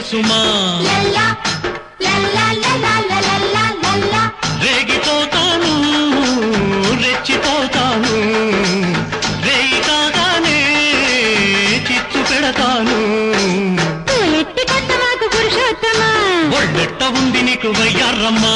సుమా రేగిపోతాను రెచ్చిపోతాను రేయి కాగానే చిచ్చు పెడతాను ఒళ్ళెట్ట ఉంది నీకు వయ్యారమ్మా